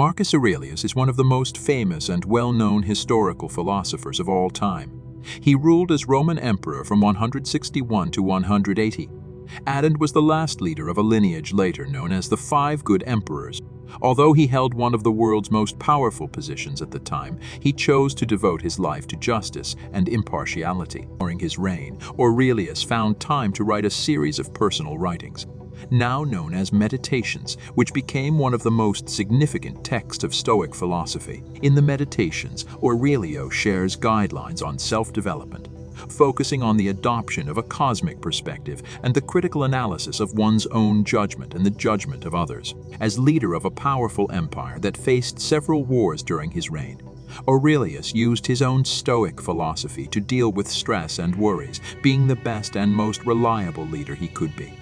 Marcus Aurelius is one of the most famous and well-known historical philosophers of all time. He ruled as Roman emperor from 161 to 180. Adon was the last leader of a lineage later known as the Five Good Emperors. Although he held one of the world's most powerful positions at the time, he chose to devote his life to justice and impartiality. During his reign, Aurelius found time to write a series of personal writings, now known as Meditations, which became one of the most significant texts of Stoic philosophy. In the Meditations, Aurelius shares guidelines on self-development, focusing on the adoption of a cosmic perspective and the critical analysis of one's own judgment and the judgment of others. As leader of a powerful empire that faced several wars during his reign, Aurelius used his own Stoic philosophy to deal with stress and worries, being the best and most reliable leader he could be.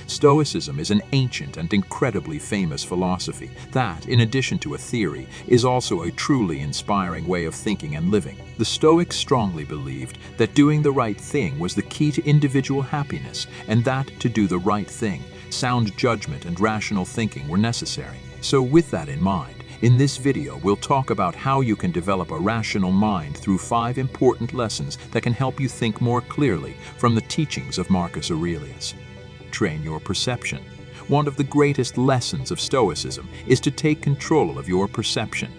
Stoicism is an ancient and incredibly famous philosophy that, in addition to a theory, is also a truly inspiring way of thinking and living. The Stoics strongly believed that doing the right thing was the key to individual happiness, and that to do the right thing, sound judgment and rational thinking were necessary. So with that in mind, in this video we'll talk about how you can develop a rational mind through 5 important lessons that can help you think more clearly from the teachings of Marcus Aurelius. Train your perception. One of the greatest lessons of Stoicism is to take control of your perception.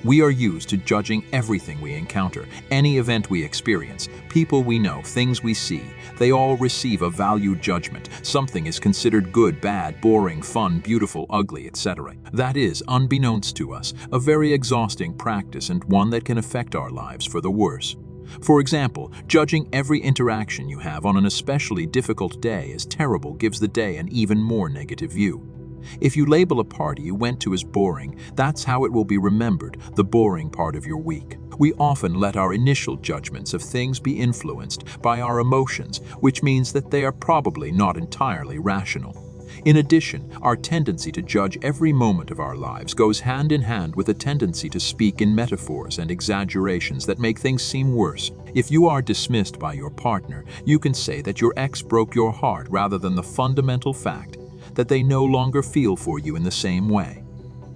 We are used to judging everything we encounter, any event we experience, people we know, things we see. They all receive a value judgment. Something is considered good, bad, boring, fun, beautiful, ugly, etc. That is, unbeknownst to us, a very exhausting practice and one that can affect our lives for the worse. For example, judging every interaction you have on an especially difficult day as terrible gives the day an even more negative view. If you label a party you went to as boring, that's how it will be remembered, the boring part of your week. We often let our initial judgments of things be influenced by our emotions, which means that they are probably not entirely rational. In addition, our tendency to judge every moment of our lives goes hand in hand with a tendency to speak in metaphors and exaggerations that make things seem worse. If you are dismissed by your partner, you can say that your ex broke your heart rather than the fundamental fact that they no longer feel for you in the same way.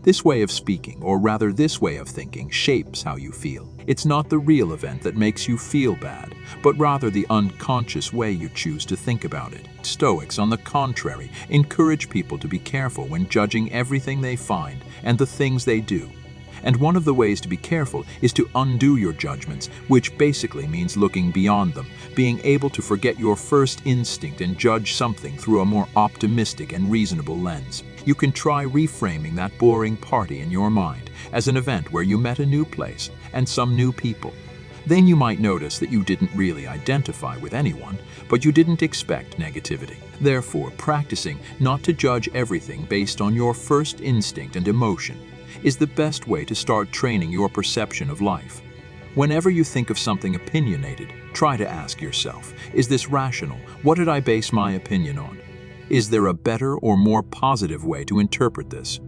This way of speaking, or rather this way of thinking, shapes how you feel. It's not the real event that makes you feel bad, but rather the unconscious way you choose to think about it. Stoics, on the contrary, encourage people to be careful when judging everything they find and the things they do. And one of the ways to be careful is to undo your judgments, which basically means looking beyond them, being able to forget your first instinct and judge something through a more optimistic and reasonable lens. You can try reframing that boring party in your mind as an event where you met a new place and some new people. Then you might notice that you didn't really identify with anyone, but you didn't expect negativity. Therefore, practicing not to judge everything based on your first instinct and emotion is the best way to start training your perception of life. Whenever you think of something opinionated, try to ask yourself, is this rational? What did I base my opinion on? Is there a better or more positive way to interpret this?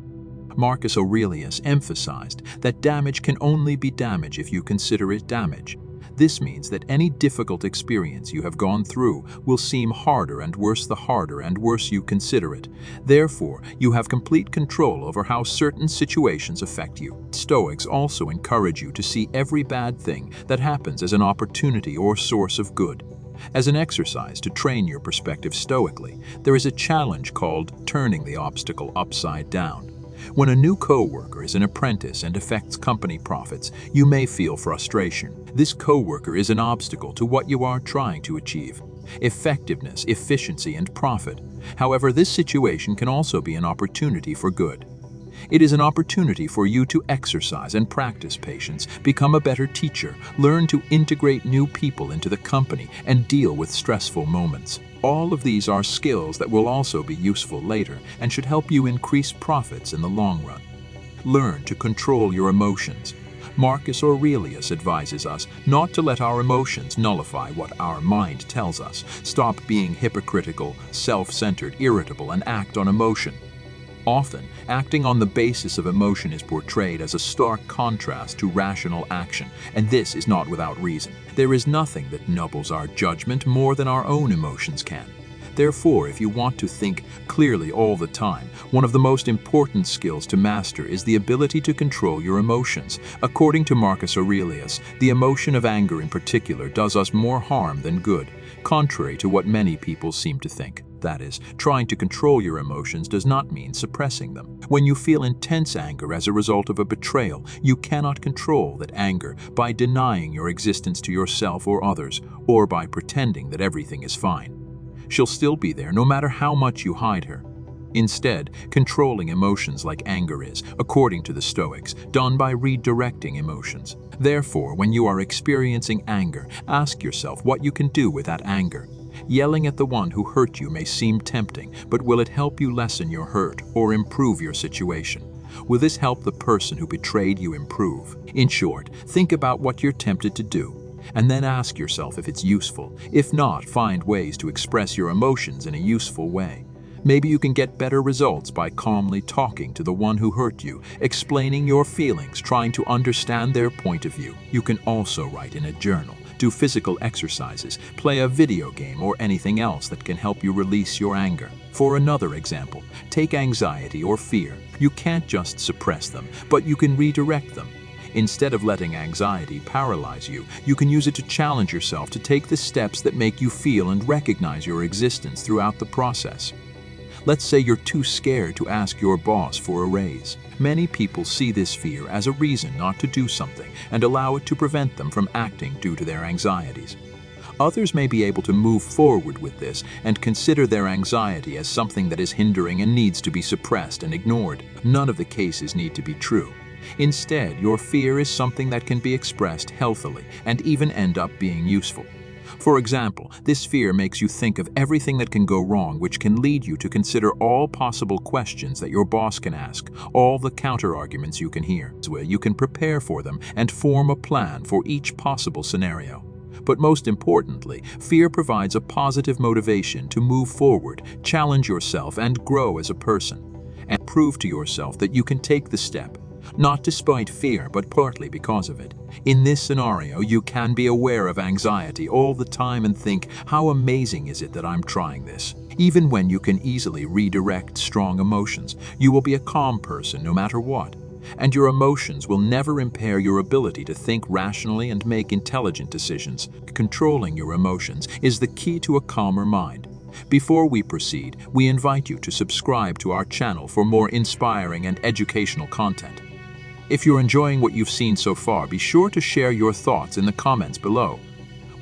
Marcus Aurelius emphasized that damage can only be damage if you consider it damage. This means that any difficult experience you have gone through will seem harder and worse the harder and worse you consider it. Therefore, you have complete control over how certain situations affect you. Stoics also encourage you to see every bad thing that happens as an opportunity or source of good. As an exercise to train your perspective stoically, there is a challenge called turning the obstacle upside down. When a new co-worker is an apprentice and affects company profits, you may feel frustration. This co-worker is an obstacle to what you are trying to achieve: effectiveness, efficiency, and profit. However, this situation can also be an opportunity for good. It is an opportunity for you to exercise and practice patience, become a better teacher, learn to integrate new people into the company, and deal with stressful moments. All of these are skills that will also be useful later and should help you increase profits in the long run. Learn to control your emotions. Marcus Aurelius advises us not to let our emotions nullify what our mind tells us. Stop being hypocritical, self-centered, irritable, and act on emotion. Often, acting on the basis of emotion is portrayed as a stark contrast to rational action, and this is not without reason. There is nothing that nubbles our judgment more than our own emotions can. Therefore, if you want to think clearly all the time, one of the most important skills to master is the ability to control your emotions. According to Marcus Aurelius, the emotion of anger in particular does us more harm than good, contrary to what many people seem to think. That is, trying to control your emotions does not mean suppressing them. When you feel intense anger as a result of a betrayal, you cannot control that anger by denying your existence to yourself or others, or by pretending that everything is fine. She'll still be there no matter how much you hide her. Instead, controlling emotions like anger is, according to the Stoics, done by redirecting emotions. Therefore, when you are experiencing anger, ask yourself what you can do with that anger. Yelling at the one who hurt you may seem tempting, but will it help you lessen your hurt or improve your situation? Will this help the person who betrayed you improve? In short, think about what you're tempted to do, and then ask yourself if it's useful. If not, find ways to express your emotions in a useful way. Maybe you can get better results by calmly talking to the one who hurt you, explaining your feelings, trying to understand their point of view. You can also write in a journal, do physical exercises, play a video game, or anything else that can help you release your anger. For another example, take anxiety or fear. You can't just suppress them, but you can redirect them. Instead of letting anxiety paralyze you, you can use it to challenge yourself to take the steps that make you feel and recognize your existence throughout the process. Let's say you're too scared to ask your boss for a raise. Many people see this fear as a reason not to do something and allow it to prevent them from acting due to their anxieties. Others may be able to move forward with this and consider their anxiety as something that is hindering and needs to be suppressed and ignored. None of the cases need to be true. Instead, your fear is something that can be expressed healthily and even end up being useful. For example, this fear makes you think of everything that can go wrong, which can lead you to consider all possible questions that your boss can ask, all the counter-arguments you can hear. You can prepare for them and form a plan for each possible scenario. But most importantly, fear provides a positive motivation to move forward, challenge yourself, and grow as a person. And prove to yourself that you can take the step, not despite fear, but partly because of it. In this scenario, you can be aware of anxiety all the time and think, how amazing is it that I'm trying this? Even when you can easily redirect strong emotions, you will be a calm person no matter what. And your emotions will never impair your ability to think rationally and make intelligent decisions. Controlling your emotions is the key to a calmer mind. Before we proceed, we invite you to subscribe to our channel for more inspiring and educational content. If you're enjoying what you've seen so far, be sure to share your thoughts in the comments below.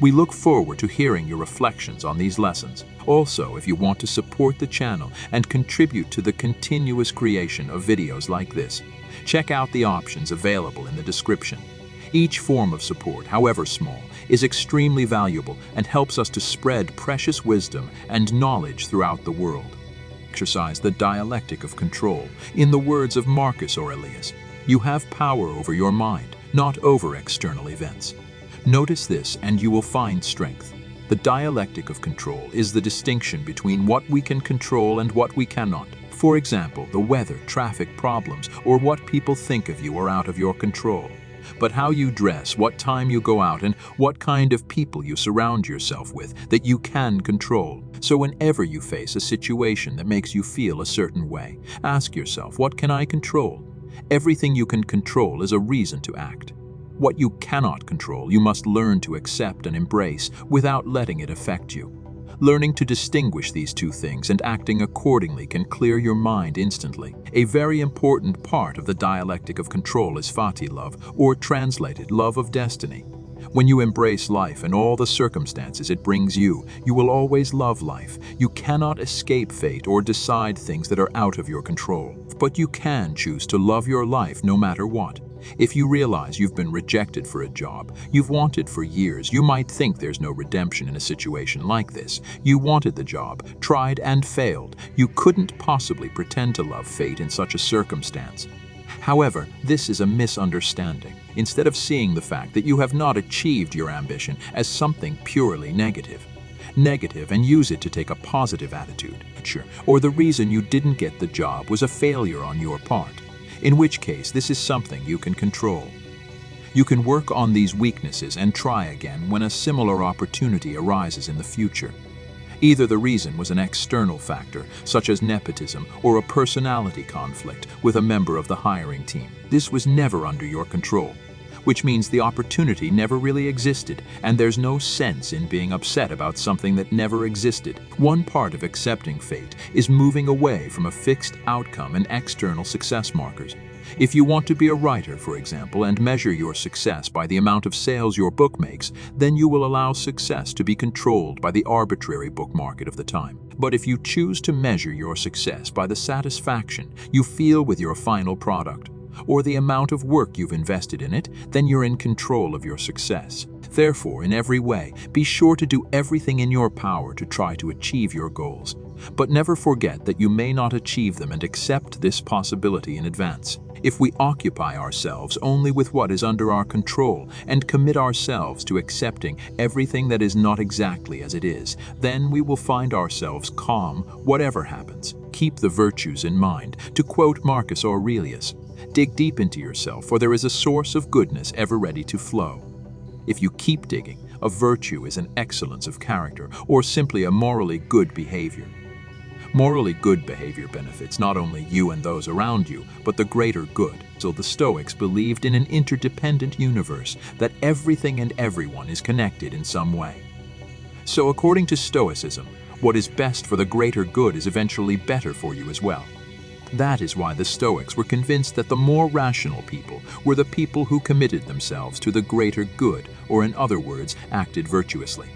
We look forward to hearing your reflections on these lessons. Also, if you want to support the channel and contribute to the continuous creation of videos like this, check out the options available in the description. Each form of support, however small, is extremely valuable and helps us to spread precious wisdom and knowledge throughout the world. Exercise the dialectic of control. In the words of Marcus Aurelius, you have power over your mind, not over external events. Notice this and you will find strength. The dialectic of control is the distinction between what we can control and what we cannot. For example, the weather, traffic problems, or what people think of you are out of your control. But how you dress, what time you go out, and what kind of people you surround yourself with, that you can control. So whenever you face a situation that makes you feel a certain way, ask yourself, what can I control? Everything you can control is a reason to act. What you cannot control, you must learn to accept and embrace without letting it affect you. Learning to distinguish these two things and acting accordingly can clear your mind instantly. A very important part of the dialectic of control is fati love, or translated love of destiny. When you embrace life and all the circumstances it brings you, you will always love life. You cannot escape fate or decide things that are out of your control. But you can choose to love your life no matter what. If you realize you've been rejected for a job you've wanted for years, you might think there's no redemption in a situation like this. You wanted the job, tried and failed. You couldn't possibly pretend to love fate in such a circumstance. However, this is a misunderstanding. Instead of seeing the fact that you have not achieved your ambition as something purely negative, and use it to take a positive attitude, or the reason you didn't get the job was a failure on your part, in which case this is something you can control. You can work on these weaknesses and try again when a similar opportunity arises in the future. Either the reason was an external factor, such as nepotism or a personality conflict with a member of the hiring team. This was never under your control, which means the opportunity never really existed, and there's no sense in being upset about something that never existed. One part of accepting fate is moving away from a fixed outcome and external success markers. If you want to be a writer, for example, and measure your success by the amount of sales your book makes, then you will allow success to be controlled by the arbitrary book market of the time. But if you choose to measure your success by the satisfaction you feel with your final product, or the amount of work you've invested in it, then you're in control of your success. Therefore, in every way, be sure to do everything in your power to try to achieve your goals. But never forget that you may not achieve them, and accept this possibility in advance. If we occupy ourselves only with what is under our control and commit ourselves to accepting everything that is not exactly as it is, then we will find ourselves calm whatever happens. Keep the virtues in mind. To quote Marcus Aurelius, "Dig deep into yourself, for there is a source of goodness ever ready to flow." If you keep digging, a virtue is an excellence of character, or simply a morally good behavior. Morally good behavior benefits not only you and those around you, but the greater good. So the Stoics believed in an interdependent universe, that everything and everyone is connected in some way. So according to Stoicism, what is best for the greater good is eventually better for you as well. That is why the Stoics were convinced that the more rational people were the people who committed themselves to the greater good, or in other words, acted virtuously.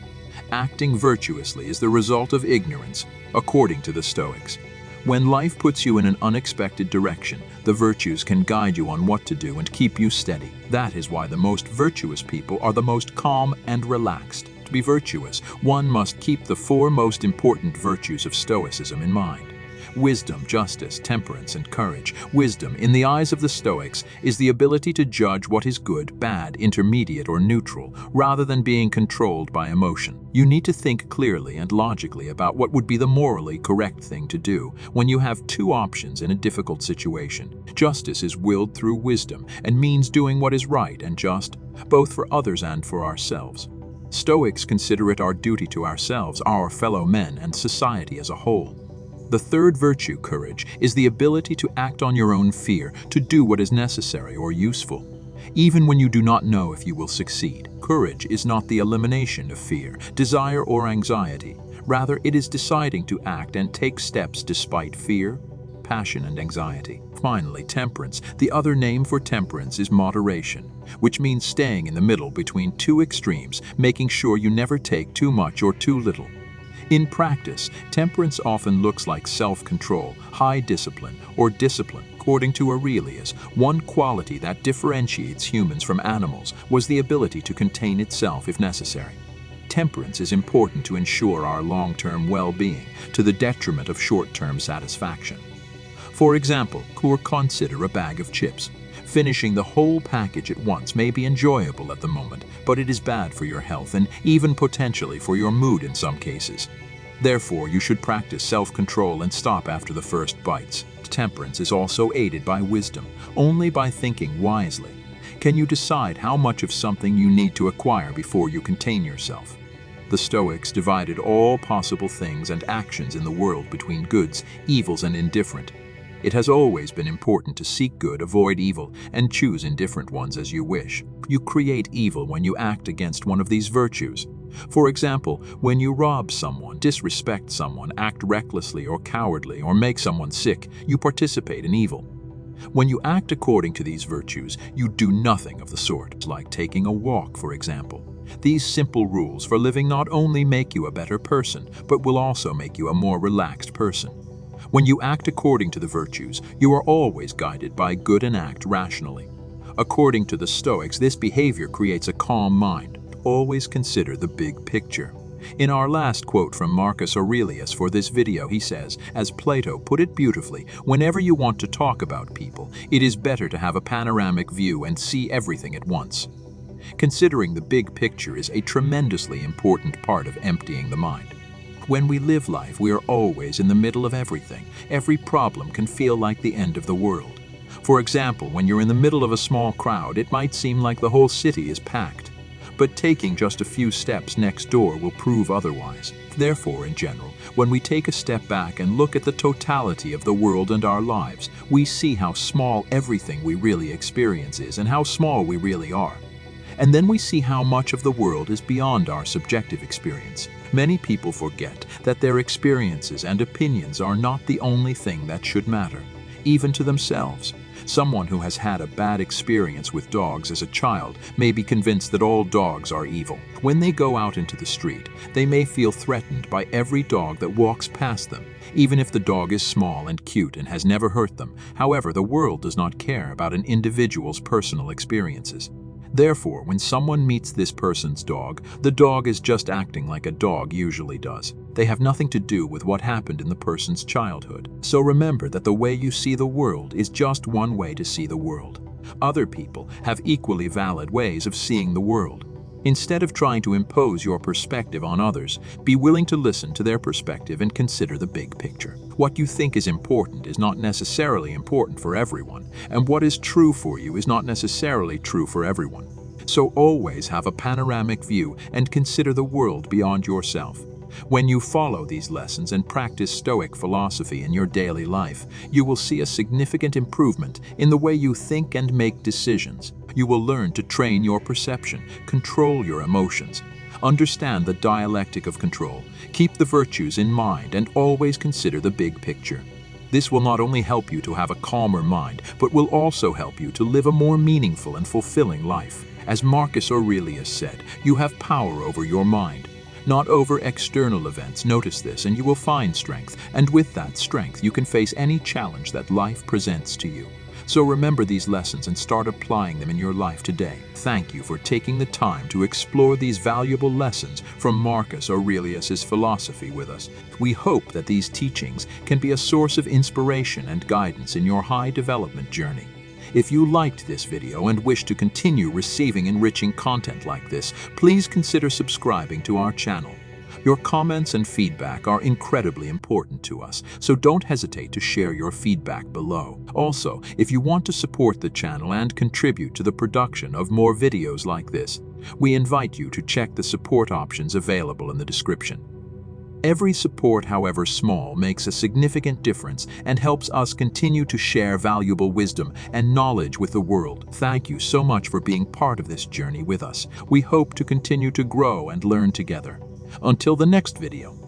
Acting virtuously is the result of ignorance, according to the Stoics. When life puts you in an unexpected direction, the virtues can guide you on what to do and keep you steady. That is why the most virtuous people are the most calm and relaxed. To be virtuous, one must keep the four most important virtues of Stoicism in mind: wisdom, justice, temperance, and courage. Wisdom, in the eyes of the Stoics, is the ability to judge what is good, bad, intermediate, or neutral, rather than being controlled by emotion. You need to think clearly and logically about what would be the morally correct thing to do when you have two options in a difficult situation. Justice is willed through wisdom and means doing what is right and just, both for others and for ourselves. Stoics consider it our duty to ourselves, our fellow men, and society as a whole. The third virtue, courage, is the ability to act on your own fear, to do what is necessary or useful, even when you do not know if you will succeed. Courage is not the elimination of fear, desire, or anxiety. Rather, it is deciding to act and take steps despite fear, passion, and anxiety. Finally, temperance. The other name for temperance is moderation, which means staying in the middle between two extremes, making sure you never take too much or too little. In practice, temperance often looks like self-control, high discipline, or discipline. According to Aurelius, one quality that differentiates humans from animals was the ability to contain itself if necessary. Temperance is important to ensure our long-term well-being, to the detriment of short-term satisfaction. For example, consider a bag of chips. Finishing the whole package at once may be enjoyable at the moment, but it is bad for your health and even potentially for your mood in some cases. Therefore, you should practice self-control and stop after the first bites. Temperance is also aided by wisdom. Only by thinking wisely can you decide how much of something you need to acquire before you contain yourself. The Stoics divided all possible things and actions in the world between goods, evils, and indifferent. It has always been important to seek good, avoid evil, and choose indifferent ones as you wish. You create evil when you act against one of these virtues. For example, when you rob someone, disrespect someone, act recklessly or cowardly, or make someone sick, you participate in evil. When you act according to these virtues, you do nothing of the sort, like taking a walk, for example. These simple rules for living not only make you a better person, but will also make you a more relaxed person. When you act according to the virtues, you are always guided by good and act rationally. According to the Stoics, this behavior creates a calm mind. Always consider the big picture. In our last quote from Marcus Aurelius for this video, he says, as Plato put it beautifully, whenever you want to talk about people, it is better to have a panoramic view and see everything at once. Considering the big picture is a tremendously important part of emptying the mind. When we live life, we are always in the middle of everything. Every problem can feel like the end of the world. For example, when you're in the middle of a small crowd, it might seem like the whole city is packed. but taking just a few steps next door will prove otherwise. Therefore, in general, when we take a step back and look at the totality of the world and our lives, we see how small everything we really experience is and how small we really are. And then we see how much of the world is beyond our subjective experience. Many people forget that their experiences and opinions are not the only thing that should matter, even to themselves. Someone who has had a bad experience with dogs as a child may be convinced that all dogs are evil. When they go out into the street, they may feel threatened by every dog that walks past them, even if the dog is small and cute and has never hurt them. However, the world does not care about an individual's personal experiences. Therefore, when someone meets this person's dog, the dog is just acting like a dog usually does. They have nothing to do with what happened in the person's childhood. So remember that the way you see the world is just one way to see the world. Other people have equally valid ways of seeing the world. Instead of trying to impose your perspective on others, be willing to listen to their perspective and consider the big picture. What you think is important is not necessarily important for everyone, and what is true for you is not necessarily true for everyone. So always have a panoramic view and consider the world beyond yourself. When you follow these lessons and practice Stoic philosophy in your daily life, you will see a significant improvement in the way you think and make decisions. You will learn to train your perception, control your emotions, understand the dialectic of control, keep the virtues in mind, and always consider the big picture. This will not only help you to have a calmer mind, but will also help you to live a more meaningful and fulfilling life. As Marcus Aurelius said, you have power over your mind, not over external events. Notice this and you will find strength, and with that strength you can face any challenge that life presents to you. So remember these lessons and start applying them in your life today. Thank you for taking the time to explore these valuable lessons from Marcus Aurelius' philosophy with us. We hope that these teachings can be a source of inspiration and guidance in your high development journey. If you liked this video and wish to continue receiving enriching content like this, please consider subscribing to our channel. Your comments and feedback are incredibly important to us, so don't hesitate to share your feedback below. Also, if you want to support the channel and contribute to the production of more videos like this, we invite you to check the support options available in the description. Every support, however small, makes a significant difference and helps us continue to share valuable wisdom and knowledge with the world. Thank you so much for being part of this journey with us. We hope to continue to grow and learn together. Until the next video.